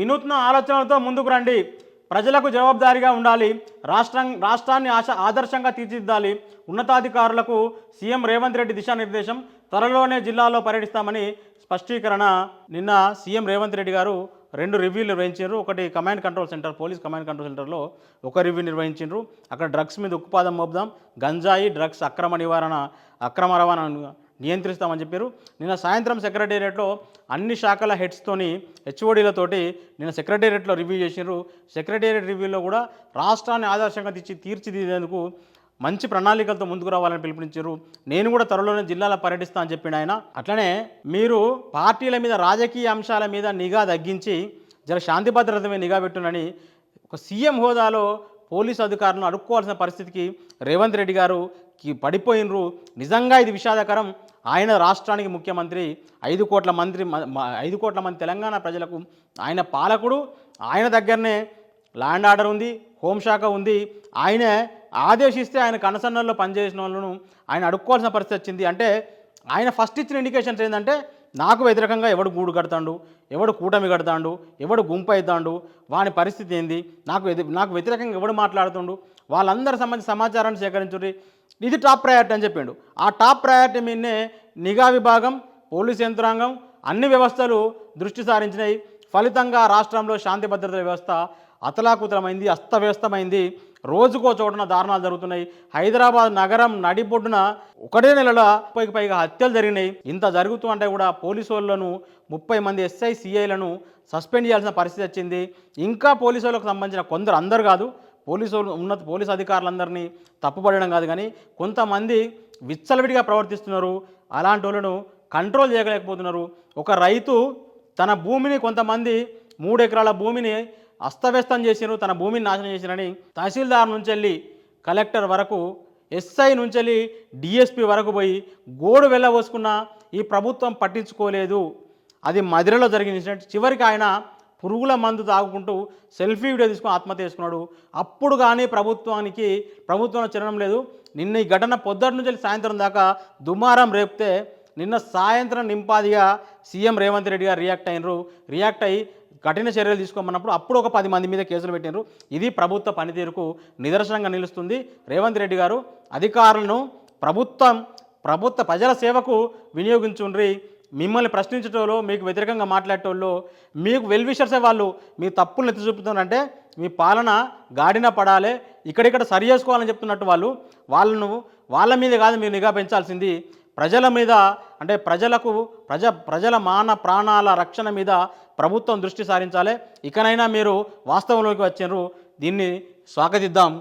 వినూత్న ఆలోచనలతో ముందుకు రండి. ప్రజలకు జవాబుదారీగా ఉండాలి. రాష్ట్రాన్ని ఆదర్శంగా తీర్చిదిద్దాలి. ఉన్నతాధికారులకు సీఎం రేవంత్ రెడ్డి దిశానిర్దేశం. త్వరలోనే జిల్లాలో పర్యటిస్తామని స్పష్టీకరణ. నిన్న సీఎం రేవంత్ రెడ్డి గారు 2 రివ్యూలు నిర్వహించారు. ఒకటి command control centre, police command control సెంటర్లో ఒక రివ్యూ నిర్వహించారు. అక్కడ డ్రగ్స్ మీద ఉక్కుపాదం మోపుదాం, గంజాయి డ్రగ్స్ అక్రమ రవాణా నియంత్రిస్తామని చెప్పారు. నిన్న సాయంత్రం సెక్రటేరియట్లో అన్ని శాఖల హెడ్స్తోని హెచ్ఓడీలతోటి నిన్న సెక్రటేరియట్లో రివ్యూ చేసినారు. సెక్రటేరియట్ రివ్యూలో కూడా రాష్ట్రాన్ని ఆదర్శంగా తీర్చిదిద్దేందుకు మంచి ప్రణాళికలతో ముందుకు రావాలని పిలుపునిచ్చారు. నేను కూడా త్వరలోనే జిల్లాలో పర్యటిస్తా అని చెప్పిండు ఆయన. అట్లనే మీరు పార్టీల మీద, రాజకీయ అంశాల మీద నిఘా తగ్గించి జర శాంతి భద్రత మీద నిఘా పెట్టునని ఒక సీఎం హోదాలో పోలీసు అధికారులను అడుక్కోవాల్సిన పరిస్థితికి రేవంత్ రెడ్డి గారు పడిపోయినరు. నిజంగా ఇది విషాదకరం. ఆయన రాష్ట్రానికి ముఖ్యమంత్రి, 5 కోట్ల మంది తెలంగాణ ప్రజలకు ఆయన పాలకుడు. ఆయన దగ్గరనే ల్యాండ్ ఆర్డర్ ఉంది, హోంశాఖ ఉంది. ఆయన ఆదేశిస్తే ఆయన కనసన్నల్లో పనిచేసిన వాళ్ళను ఆయన అడుక్కోవాల్సిన పరిస్థితి వచ్చింది. అంటే ఆయన ఫస్ట్ ఇచ్చిన ఇండికేషన్స్ ఏంటంటే, నాకు వ్యతిరేకంగా ఎవడు గూడు కడతాడు, ఎవడు కూటమి కడతాడు, ఎవడు గుంపు అవుతాడు, వాని పరిస్థితి ఏంది, నాకు వ్యతిరేకంగా ఎవడు మాట్లాడుతుండు, వాళ్ళందరి సంబంధించిన సమాచారాన్ని సేకరించుర్రి, ఇది టాప్ ప్రయారిటీ అని చెప్పిండు. ఆ టాప్ ప్రయారిటీ మీదనే నిఘా విభాగం, పోలీస్ యంత్రాంగం, అన్ని వ్యవస్థలు దృష్టి సారించినాయి. ఫలితంగా రాష్ట్రంలో శాంతి భద్రతల వ్యవస్థ అతలాకుతలమైంది, అస్తవ్యస్తమైంది. రోజుకో చోటున దారుణాలు జరుగుతున్నాయి. హైదరాబాద్ నగరం నడిబొడ్డున ఒకటే నెలలో 30కి పైగా హత్యలు జరిగినాయి. ఇంత జరుగుతూ అంటే కూడా పోలీసు వాళ్ళను 30 మంది ఎస్ఐ సిఐలను సస్పెండ్ చేయాల్సిన పరిస్థితి వచ్చింది. ఇంకా పోలీసు వాళ్ళకు సంబంధించిన కొందరు, అందరు కాదు, పోలీసు అధికారులందరినీ తప్పుపడడం కాదు, కానీ కొంతమంది విచ్చలవిడిగా ప్రవర్తిస్తున్నారు. అలాంటి వాళ్ళను కంట్రోల్ చేయలేకపోతున్నారు. ఒక రైతు తన భూమిని, కొంతమంది 3 ఎకరాల భూమిని అస్తవ్యస్తం చేసినారు, తన భూమిని నాశనం చేసినని తహసీల్దార్ నుంచి వెళ్ళి కలెక్టర్ వరకు, ఎస్ఐ నుంచి వెళ్ళి డిఎస్పీ వరకు పోయి గోడు వెళ్ళబోసుకున్న ఈ ప్రభుత్వం పట్టించుకోలేదు. అది మదిరలో జరిగిన చివరికి ఆయన పురుగుల మందు తాగుకుంటూ సెల్ఫీ వీడియో తీసుకుని ఆత్మహత్య చేసుకున్నాడు. అప్పుడు కానీ ప్రభుత్వంలో చిరణం లేదు. నిన్న ఈ ఘటన పొద్దుటి నుంచి సాయంత్రం దాకా దుమారం రేపితే నిన్న సాయంత్రం నింపాదిగా సీఎం రేవంత్ రెడ్డి గారు రియాక్ట్ అయ్యి కఠిన చర్యలు తీసుకోమన్నప్పుడు అప్పుడు ఒక 10 మంది మీద కేసులు పెట్టినారు. ఇది ప్రభుత్వ పనితీరుకు నిదర్శనంగా నిలుస్తుంది. రేవంత్ రెడ్డి గారు అధికారులను ప్రజల సేవకు వినియోగించుండ్రి. మిమ్మల్ని ప్రశ్నించటోళ్ళు, మీకు వ్యతిరేకంగా మాట్లాడేటోళ్ళు, మీకు వెల్విషర్సే వాళ్ళు మీ తప్పులను ఎత్తి చూపుతున్నారంటే మీ పాలన గాడిన పడాలి, ఇక్కడిక్కడ సరి చేసుకోవాలని చెప్తున్నట్టు వాళ్ళ మీద కాదు మీరు నిఘా పెంచాల్సింది, ప్రజల మీద. అంటే ప్రజల మాన ప్రాణాల రక్షణ మీద ప్రభుత్వం దృష్టి సారించాలి. ఇకనైనా మీరు వాస్తవంలోకి వచ్చారు, దీన్ని స్వాగతిద్దాం.